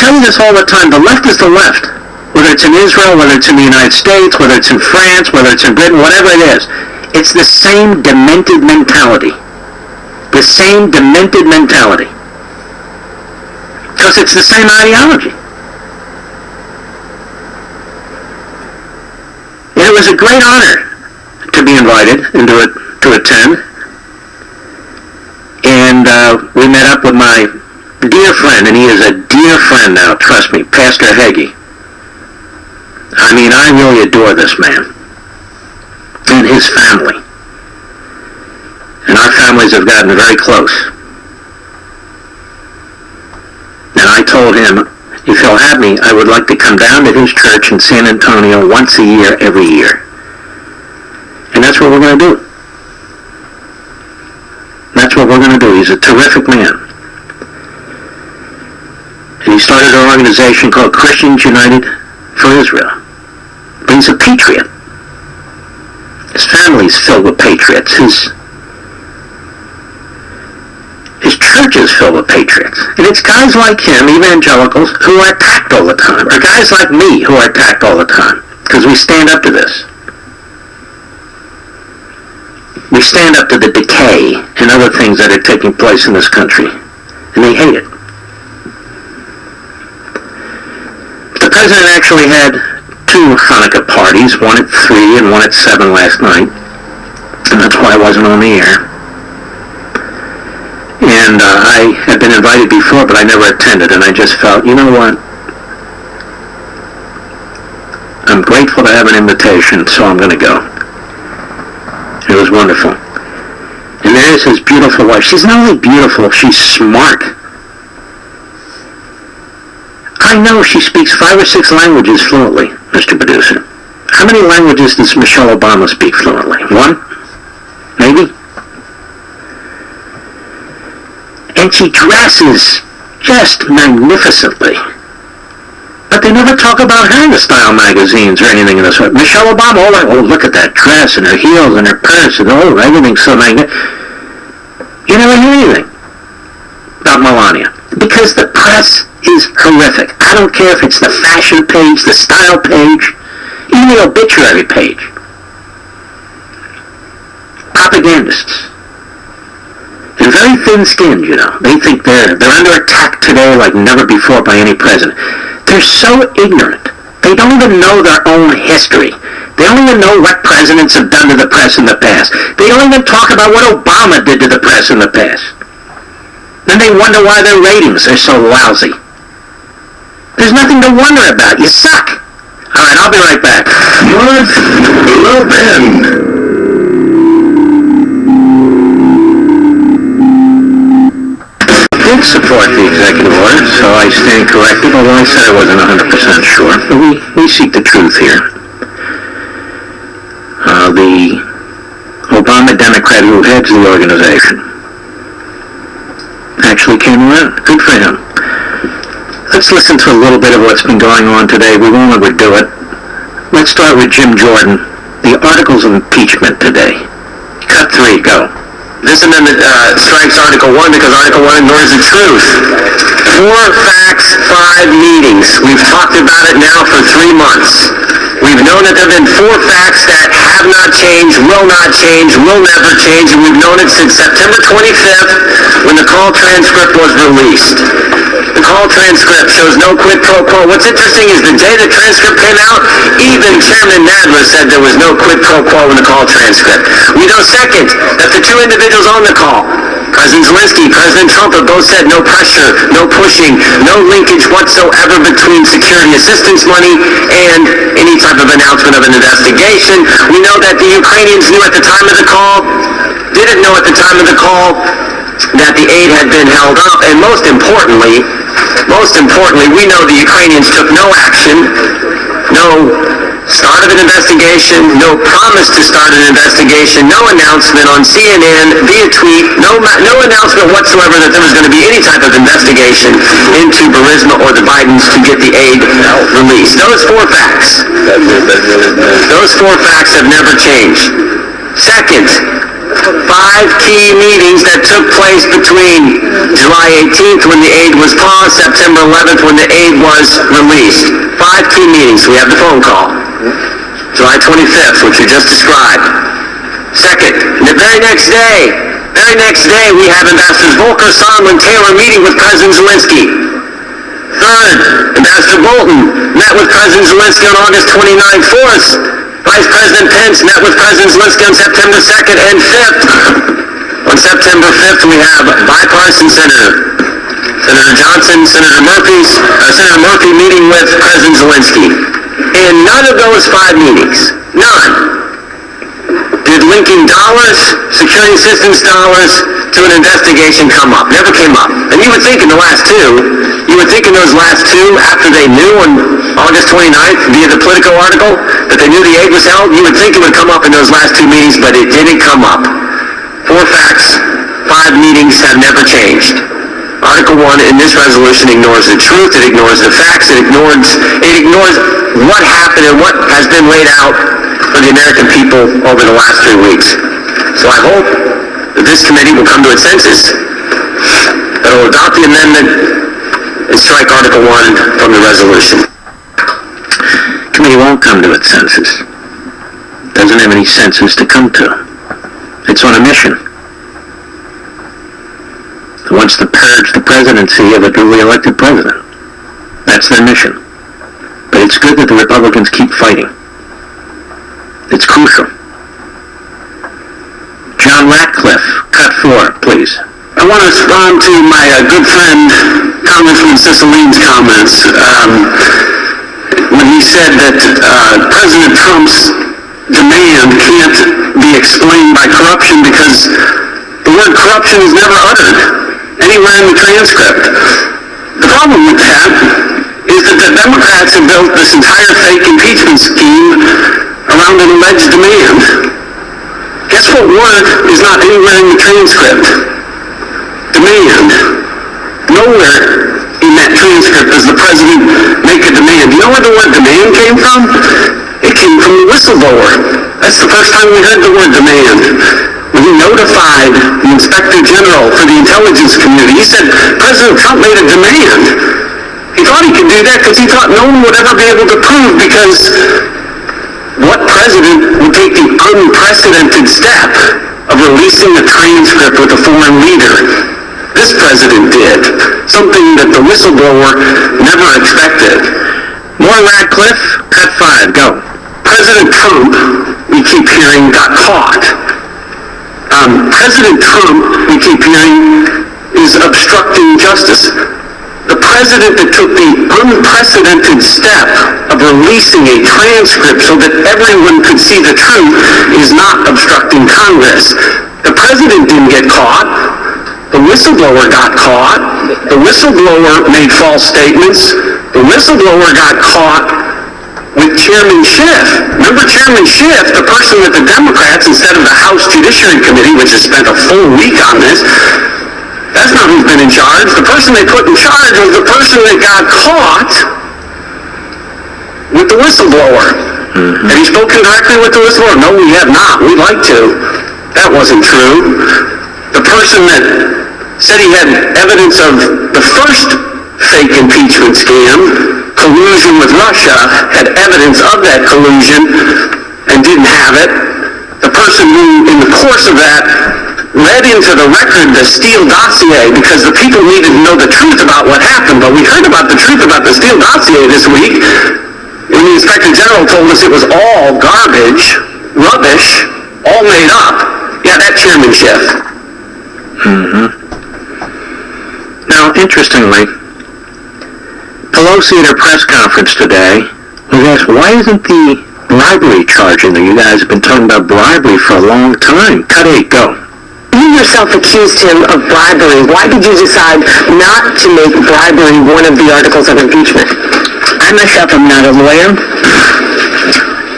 tell you this all the time, the left is the left. Whether it's in Israel, whether it's in the United States, whether it's in France, whether it's in Britain, whatever it is, it's the same demented mentality. The same demented mentality. Because it's the same ideology. And it was a great honor to be invited and to attend. And we met up with my dear friend, and he is a dear friend now, trust me, Pastor Hagee. I mean, I really adore this man and his family. And our families have gotten very close. And I told him, if he'll have me, I would like to come down to his church in San Antonio once a year, every year. And that's what we're going to do. That's what we're going to do. He's a terrific man. And he started an organization called Christians United for Israel. But he's a patriot. His family's filled with patriots. His church is filled with patriots. And it's guys like him, evangelicals, who are attacked all the time. Or guys like me who are attacked all the time. Because we stand up to this. We stand up to the decay and other things that are taking place in this country. And they hate it. The president actually had 2 Hanukkah parties, one at 3 and one at 7 last night. And that's why I wasn't on the air. And I had been invited before, but I never attended. And I just felt, you know what? I'm grateful to have an invitation, so I'm going to go. It was wonderful. And there's his beautiful wife. She's not only beautiful, she's smart. I know she speaks 5 or 6 languages fluently, Mr. Producer. How many languages does Michelle Obama speak fluently? 1? Maybe? And she dresses just magnificently. But they never talk about her in the style magazines or anything of this sort. Michelle Obama, oh, look at that dress and her heels and her purse and everything's so magnificent. You never hear anything about Melania. Because the press is horrific. I don't care if it's the fashion page, the style page, even the obituary page. Propagandists. And very thin-skinned, you know. They think they're under attack today like never before by any president. They're so ignorant. They don't even know their own history. They don't even know what presidents have done to the press in the past. They don't even talk about what Obama did to the press in the past. Then they wonder why their ratings are so lousy. There's nothing to wonder about. You suck. All right, I'll be right back. Levin. Support the executive order, so I stand corrected, although I said I wasn't 100% sure. But we seek the truth here. The Obama Democrat who heads the organization actually came around. Good for him. Let's listen to a little bit of what's been going on today. We won't overdo it. Let's start with Jim Jordan. The articles of impeachment today. Cut 3, go. This amendment strikes Article 1 because Article 1 ignores the truth. 4 facts, 5 meetings. We've talked about it now for 3 months. We've known that there have been 4 facts that have not changed, will not change, will never change, and we've known it since September 25th when the call transcript was released. The call transcript shows no quid pro quo. What's interesting is the day the transcript came out, even Chairman Nadler said there was no quid pro quo in the call transcript. We know, second, that the 2 individuals on the call, President Zelensky, President Trump, have both said no pressure, no pushing, no linkage whatsoever between security assistance money and any type of announcement of an investigation. We know that the Ukrainians knew at the time of the call, didn't know at the time of the call, that the aid had been held up, and most importantly, we know the Ukrainians took no action, no start of an investigation, no promise to start an investigation, no announcement on CNN, via tweet, no announcement whatsoever that there was going to be any type of investigation into Burisma or the Bidens to get the aid released. Those 4 facts have never changed. Second, 5 key meetings that took place between July 18th when the aid was paused, September 11th when the aid was released. 5 key meetings. We have the phone call. July 25th, which you just described. Second, the very next day, we have Ambassadors Volker, Sondland, Taylor meeting with President Zelensky. Third, Ambassador Bolton met with President Zelensky on August 29th. Fourth, Vice President Pence met with President Zelensky on September 2nd. And fifth, on September 5th, we have bipartisan Senator Johnson, Senator Murphy meeting with President Zelensky. In none of those 5 meetings, none, did linking dollars, security assistance dollars, to an investigation come up. Never came up. And you would think in the last 2, those last 2, after they knew on August 29th, via the Politico article, that they knew the aid was held, you would think it would come up in those last 2 meetings, but it didn't come up. 4 facts, 5 meetings have never changed. Article 1 in this resolution ignores the truth, it ignores the facts, it ignores what happened and what has been laid out for the American people over the last 3 weeks. So I hope that this committee will come to its senses, that it will adopt the amendment and strike Article 1 from the resolution. Committee won't come to its senses. Doesn't have any senses to come to. It's on a mission. It wants to purge the presidency of a duly elected president. That's their mission. But it's good that the Republicans keep fighting. It's crucial. John Ratcliffe, cut 4, please. I want to respond to my good friend, Congressman Ciceline's comments when he said that President Trump's demand can't be explained by corruption because the word corruption is never uttered anywhere in the transcript. The problem with that is that the Democrats have built this entire fake impeachment scheme around an alleged demand. Guess what word is not anywhere in the transcript? Demand. Nowhere in that transcript does the president make a demand. You know where the word demand came from? It came from the whistleblower. That's the first time we heard the word demand. When he notified the Inspector General for the intelligence community, he said President Trump made a demand. He thought he could do that because he thought no one would ever be able to prove, because what president would take the unprecedented step of releasing a transcript with a foreign leader? This president did. Something that the whistleblower never expected. More Ratcliffe, cut 5, go. President Trump, we keep hearing, got caught. President Trump, we keep hearing, is obstructing justice. The president that took the unprecedented step of releasing a transcript so that everyone could see the truth is not obstructing Congress. The president didn't get caught. The whistleblower got caught. The whistleblower made false statements. The whistleblower got caught with Chairman Schiff. Remember Chairman Schiff, the person that the Democrats, instead of the House Judiciary Committee, which has spent a full week on this, that's not who's been in charge. The person they put in charge was the person that got caught with the whistleblower. Mm-hmm. Have you spoken directly with the whistleblower? No, we have not. We'd like to. That wasn't true. The person that said he had evidence of the first fake impeachment scam, collusion with Russia, had evidence of that collusion and didn't have it. The person who, in the course of that, read into the record the Steele dossier because the people needed to know the truth about what happened. But we heard about the truth about the Steele dossier this week when the Inspector General told us it was all garbage, rubbish, all made up. Yeah, that chairmanship. Mm-hmm. Now, interestingly, Pelosi at her press conference today was asked, why isn't the bribery charge in there? You guys have been talking about bribery for a long time. Cut 8, go. You yourself accused him of bribery. Why did you decide not to make bribery one of the articles of impeachment? I myself am not a lawyer.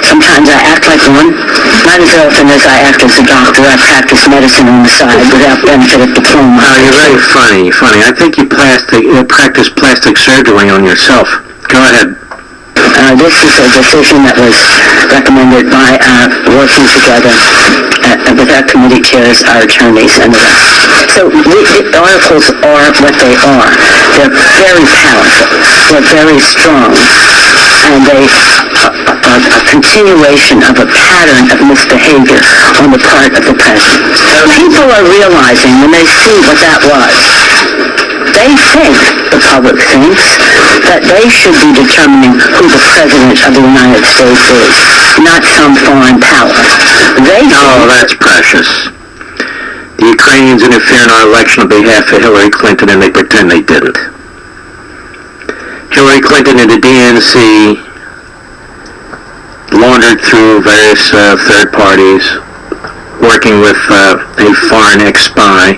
Sometimes I act like one. Not as often as I act as a doctor. I practice medicine on the side without benefit of diploma. You're very funny. I think you practice plastic surgery on yourself. Go ahead. This is a decision that was recommended by working together with our committee chairs, our attorneys, and the rest. So the articles are what they are. They're very powerful. They're very strong. And they are a continuation of a pattern of misbehavior on the part of the president. People are realizing when they see what that was, they think, the public thinks, that they should be determining who the President of the United States is, not some foreign power. Oh, that's precious. The Ukrainians interfere in our election on behalf of Hillary Clinton, and they pretend they didn't. Hillary Clinton and the DNC laundered through various third parties, working with a foreign ex-spy,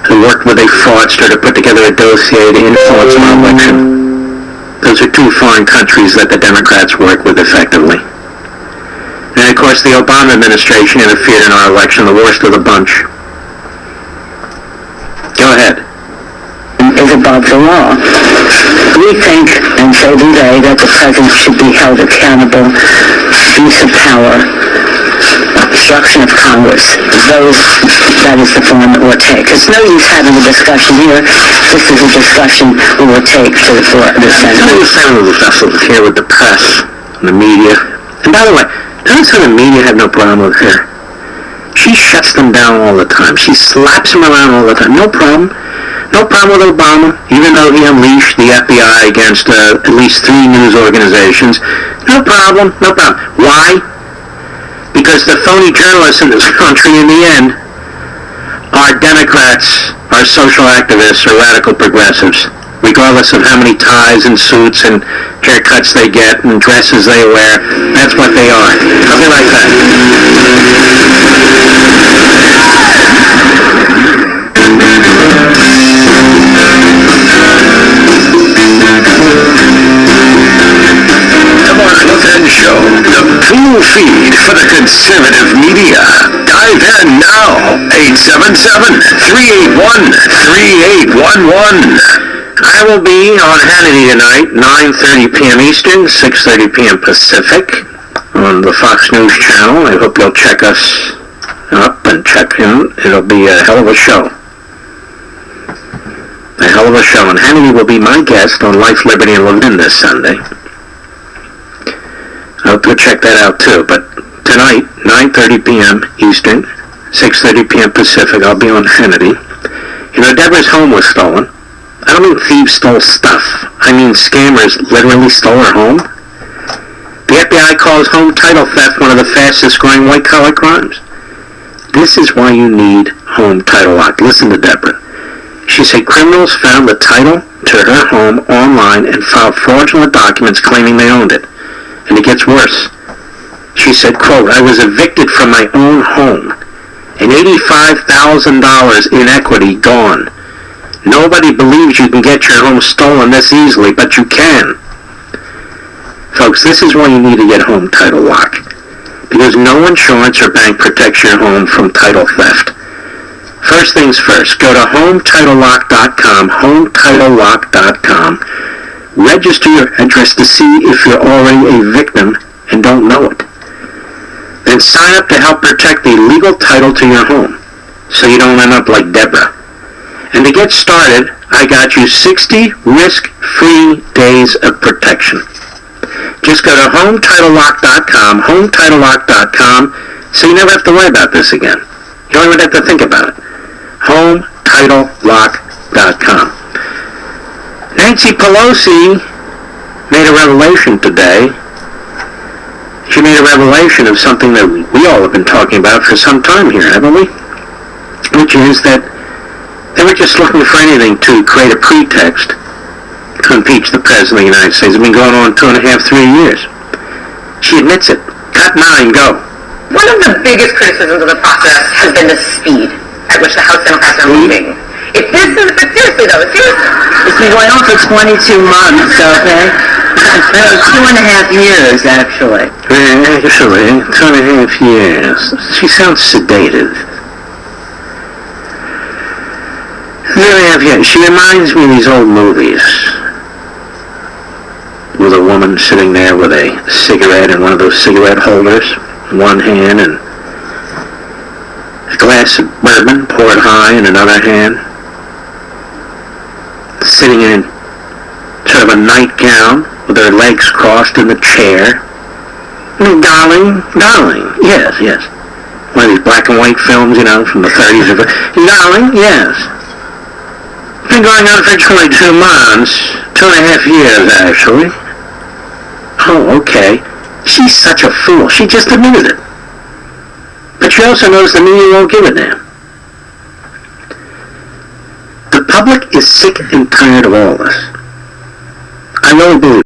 who worked with a fraudster to put together a dossier to influence our election. Those are two foreign countries that the Democrats work with effectively. And of course the Obama administration interfered in our election, the worst of the bunch. Go ahead. Is above the law. We think, and so do they, that the president should be held accountable, use of power, obstruction of Congress. That is the form it will take. It's no use having a discussion here. This is a discussion we will take to the Senate. No use having a discussion here with the press and the media. And by the way, doesn't the media have no problem with her? She shuts them down all the time. She slaps them around all the time. No problem. No problem with Obama, even though he unleashed the FBI against at least 3 news organizations. No problem. No problem. Why? Because the phony journalists in this country, in the end, are Democrats, are social activists, or radical progressives, regardless of how many ties and suits and haircuts they get and dresses they wear. That's what they are. Something like that. The Mark Levin Show, the cool feed for the conservative media. Dive in now, 877-381-3811. I will be on Hannity tonight, 9:30 p.m. Eastern, 6:30 p.m. Pacific, on the Fox News channel. I hope you'll check us up and check him. It'll be a hell of a show. A hell of a show. And Hannity will be my guest on Life, Liberty, and Levin this Sunday. I hope you'll check that out too. But tonight, 9:30 p.m. Eastern, 6:30 p.m. Pacific, I'll be on Hannity. You know, Deborah's home was stolen. I don't mean thieves stole stuff. I mean scammers literally stole her home. The FBI calls home title theft one of the fastest growing white-collar crimes. This is why you need home title lock. Listen to Deborah. She said criminals found the title to her home online and filed fraudulent documents claiming they owned it. And it gets worse. She said, quote, I was evicted from my own home and $85,000 in equity gone. Nobody believes you can get your home stolen this easily, but you can. Folks, this is why you need to get home title lock. Because no insurance or bank protects your home from title theft. First things first, go to HomeTitleLock.com, HomeTitleLock.com. Register your address to see if you're already a victim and don't know it. Then sign up to help protect the legal title to your home so you don't end up like Deborah. And to get started, I got you 60 risk-free days of protection. Just go to HomeTitleLock.com, HomeTitleLock.com, so you never have to worry about this again. You don't even have to think about it. HomeTitleLock.com. Nancy Pelosi made a revelation today. She made a revelation of something that we all have been talking about for some time here, haven't we? Which is that they were just looking for anything to create a pretext to impeach the President of the United States. It's been going on 2.5, 3 years. She admits it. Cut 9, go. One of the biggest criticisms of the process has been the speed at which the House Democrats are moving. If this is, but seriously though, It's been going on for 22 months, okay? No, 2.5 years, actually. Actually, 2.5 years. She sounds sedated. 2.5 years. She reminds me of these old movies. with a woman sitting there with a cigarette in one of those cigarette holders in one hand and a glass of bourbon poured high in another hand, sitting in sort of a nightgown with her legs crossed in the chair. Darling, yes. One of these black and white films, from the 30s. Darling, yes. Been going on for 22 months, 2.5 years, actually. Oh, okay. She's such a fool. She just admitted it. But she also knows the media won't give a damn. The public is sick and tired of all this. I really believe